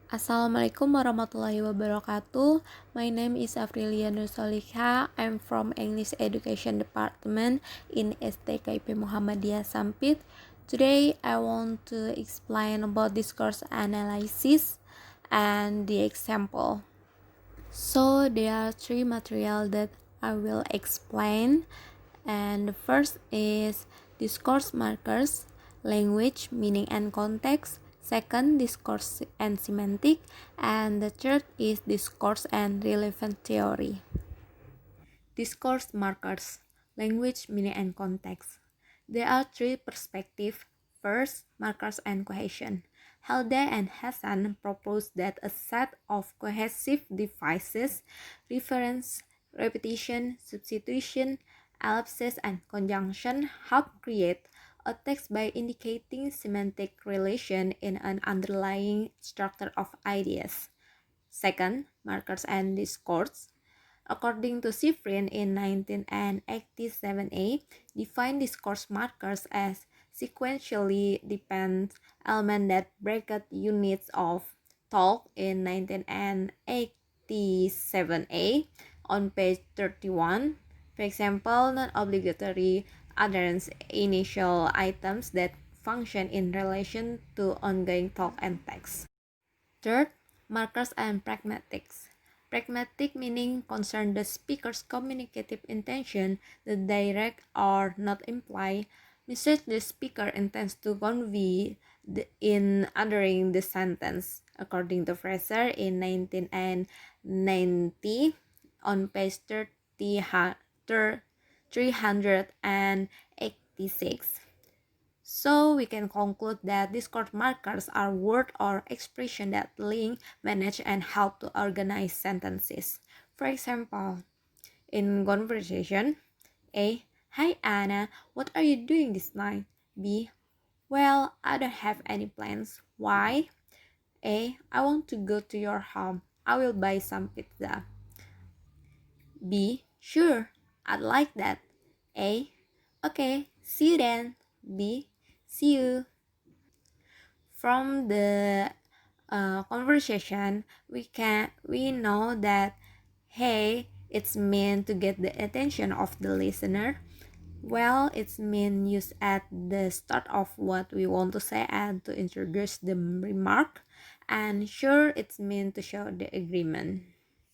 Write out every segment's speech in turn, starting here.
Assalamualaikum warahmatullahi wabarakatuh. My name is Afrilia Nursholikha. I'm from English Education Department in STKIP Muhammadiyah Sampit. Today I want to explain about discourse analysis and the example. So there are three material that I will explain, and the first is discourse markers, language, meaning and context. Second, discourse and semantic, and the third is discourse and relevant theory. Discourse markers, language, meaning and context. There are three perspectives. First, markers and cohesion. Halde and Hassan propose that a set of cohesive devices, reference, repetition, substitution, ellipsis, and conjunction help create a text by indicating semantic relation in an underlying structure of ideas. Second, markers and discourse. According to Schifrin in 1987a, define discourse markers as sequentially dependent elements that bracket units of talk in 1987a on page 31. For example, non-obligatory adherence initial items that function in relation to ongoing talk and text. Third, markers and pragmatics. Pragmatic meaning concern the speaker's communicative intention, the direct or not imply message the speaker intends to convey in uttering the sentence. According to Fraser in 1990 on page 386. So we can conclude that discourse markers are words or expressions that link, manage, and help to organize sentences. For example, in conversation, A. Hi Anna, what are you doing this night? B. Well, I don't have any plans. Why? A. I want to go to your home. I will buy some pizza. B. Sure, I'd like that. A. Okay, see you then. B. See you. From the conversation, we know that hey, it's meant to get the attention of the listener. Well, it's mean used at the start of what we want to say and to introduce the remark. And sure, it's meant to show the agreement.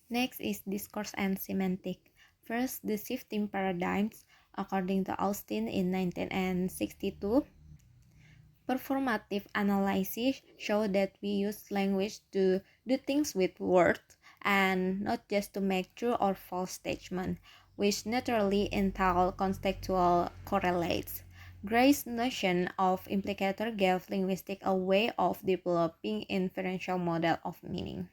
Next is discourse and semantic. First, the shifting paradigms. According to Austin in 1962, performative analysis show that we use language to do things with words and not just to make true or false statements, which naturally entail contextual correlates. Gray's notion of implicator gave linguistics a way of developing inferential model of meaning.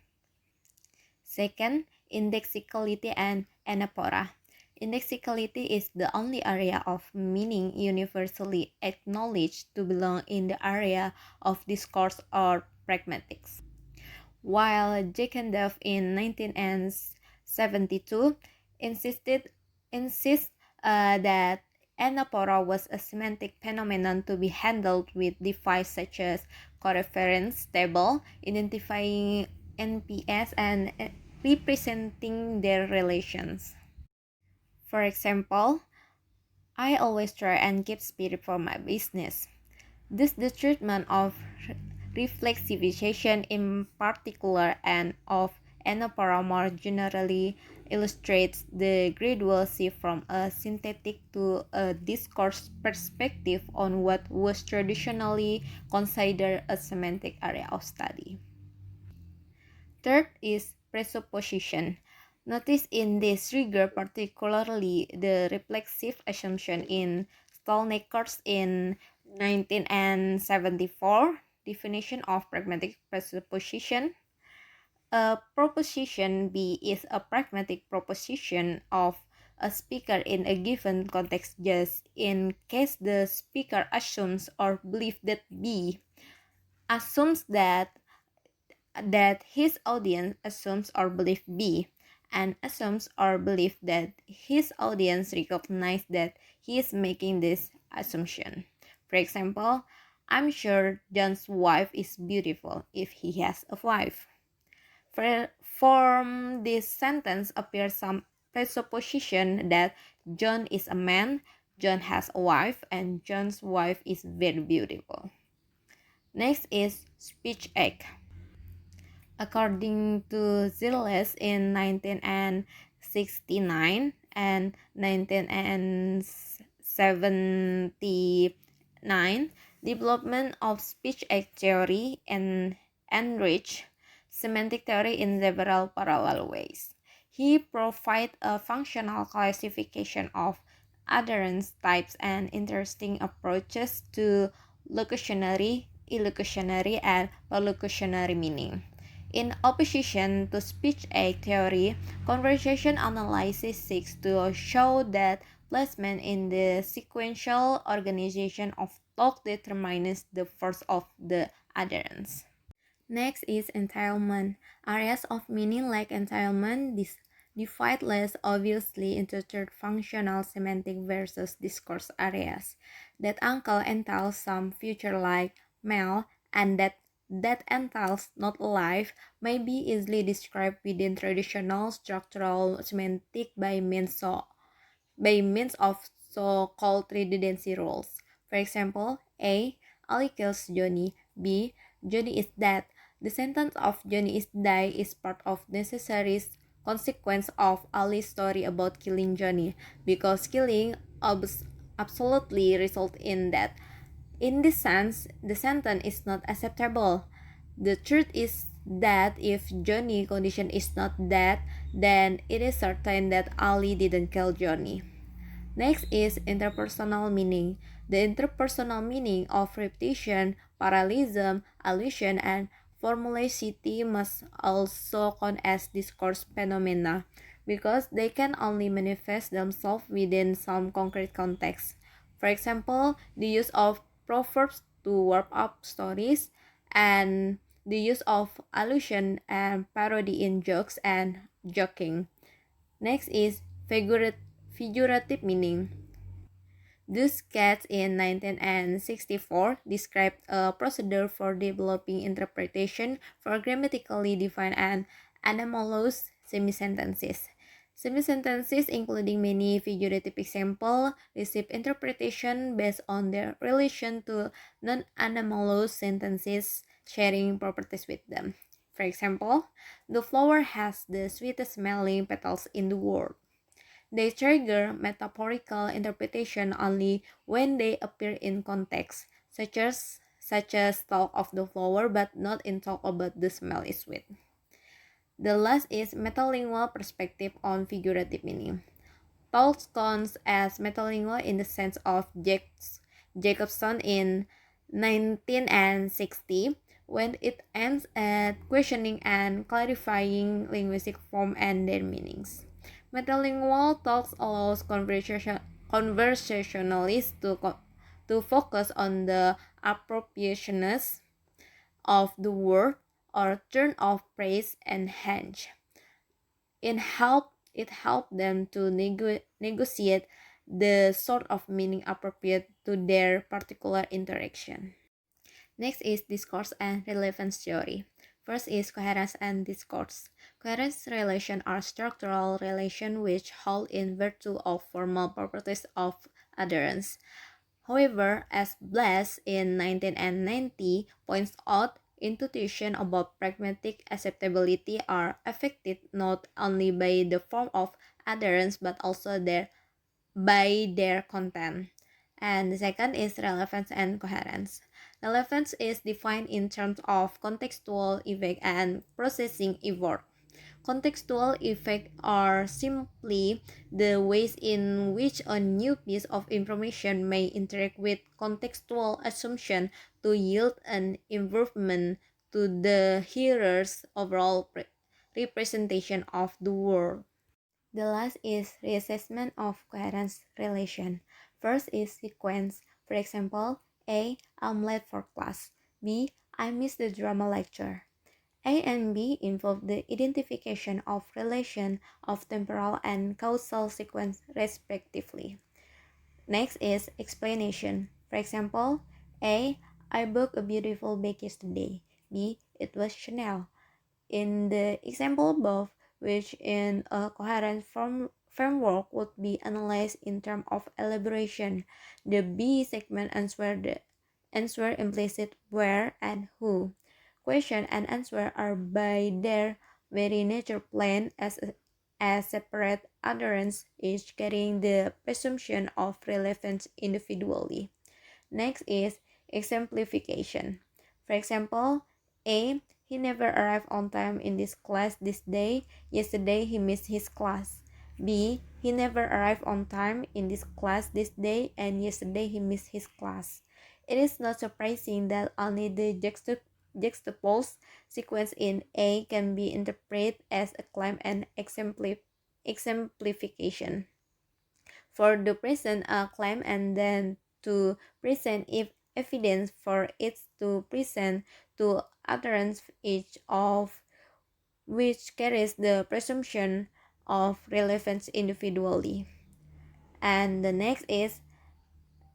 Second, indexicality and anaphora. Indexicality is the only area of meaning universally acknowledged to belong in the area of discourse or pragmatics. While Jekendorf in 1972 insists that anaphora was a semantic phenomenon to be handled with devices such as coreference table, identifying NPS and representing their relations. For example, I always try and keep spirit for my business. This the treatment of reflexivization in particular and of anaphora more generally illustrates the gradual shift from a synthetic to a discourse perspective on what was traditionally considered a semantic area of study. Third is presupposition. Notice in this regard particularly the reflexive assumption in Stolniker's in 1974 definition of pragmatic presupposition. A proposition B is a pragmatic proposition of a speaker in a given context just in case the speaker assumes or believes that B assumes that his audience assumes or believes B, and assumes or believes that his audience recognizes that he is making this assumption. For example, I'm sure John's wife is beautiful if he has a wife. From this sentence appears some presupposition that John is a man, John has a wife, and John's wife is very beautiful. Next is speech act. According to Zilles in 1969 and 1979, development of speech act theory and enrich semantic theory in several parallel ways. He provides a functional classification of utterance types and interesting approaches to locutionary, illocutionary, and perlocutionary meaning. In opposition to speech act theory, conversation analysis seeks to show that placement in the sequential organization of talk determines the force of the utterance. Next is entailment. Areas of meaning like entailment divide less obviously into third functional semantic versus discourse areas. That uncle entails some future like male, and that entails not alive may be easily described within traditional structural semantic by means of so-called redundancy rules. For example, A. Ali kills Johnny. B. Johnny is dead. The sentence of Johnny is dead is part of necessary consequence of Ali's story about killing Johnny, because killing absolutely result in death. In this sense, the sentence is not acceptable. The truth is that if Johnny's condition is not dead, then it is certain that Ali didn't kill Johnny. Next is interpersonal meaning. The interpersonal meaning of repetition, parallelism, allusion, and formality must also count as discourse phenomena, because they can only manifest themselves within some concrete context. For example, the use of proverbs to warp up stories, and the use of allusion and parody in jokes and joking. Next is figurative meaning. Discourse in 1964 described a procedure for developing interpretation for grammatically defined and anomalous semi-sentences. Semi-sentences, including many figurative examples, receive interpretation based on their relation to non-anomalous sentences sharing properties with them. For example, the flower has the sweetest smelling petals in the world. They trigger metaphorical interpretation only when they appear in context, such as talk of the flower, but not in talk about the smell is sweet. The last is metalingual perspective on figurative meaning. Talks counts as metalingual in the sense of Jacobson in 1960, when it aims at questioning and clarifying linguistic form and their meanings. Metalingual talks allows conversationalists to focus on the appropriateness of the word or turn of praise and henge. It helped them to negotiate the sort of meaning appropriate to their particular interaction. Next is discourse and relevance theory. First is coherence and discourse. Coherence relations are structural relations which hold in virtue of formal properties of adherence. However, as Blass in 1990 points out, intuition about pragmatic acceptability are affected not only by the form of adherence but also by their content. And the second is relevance and coherence. Relevance is defined in terms of contextual effect and processing effort. Contextual effects are simply the ways in which a new piece of information may interact with contextual assumption to yield an improvement to the hearer's overall representation of the world. The last is reassessment of coherence relation. First is sequence. For example, A. I'm late for class. B. I missed the drama lecture. A and B involve the identification of relation of temporal and causal sequence respectively. Next is explanation. For example, A. I bought a beautiful bag yesterday. B. It was Chanel. In the example above, which in a coherent framework would be analyzed in terms of elaboration, the B segment answer implicit where and who. Question and answer are by their very nature plain as separate utterance, each carrying the presumption of relevance individually. Next is exemplification. For example, A. He never arrived on time in this class this day. Yesterday he missed his class. B. He never arrived on time in this class this day, and yesterday he missed his class. It is not surprising that only the juxtaposed sequence in A can be interpreted as a claim and exemplification. For the present claim and then to present if evidence for it to present to utterance each of which carries the presumption of relevance individually. And the next is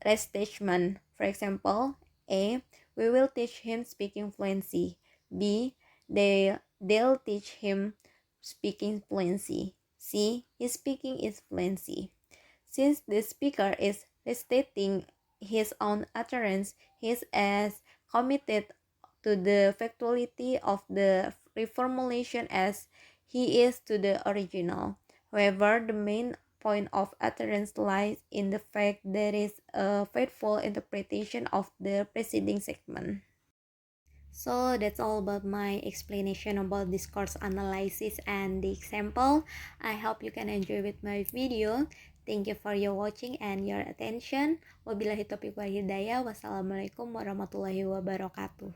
restatement. For example, A. We will teach him speaking fluency. B. They'll teach him speaking fluency. C. His speaking is fluency. Since the speaker is restating his own utterance, he is as committed to the factuality of the reformulation as he is to the original. However, the main point of utterance lies in the fact there is a faithful interpretation of the preceding segment. So that's all about my explanation about discourse analysis and the example. I hope you can enjoy with my video. Thank you for your watching and your attention. Wabillahi taufiq wal hidayah. Wassalamualaikum warahmatullahi wabarakatuh.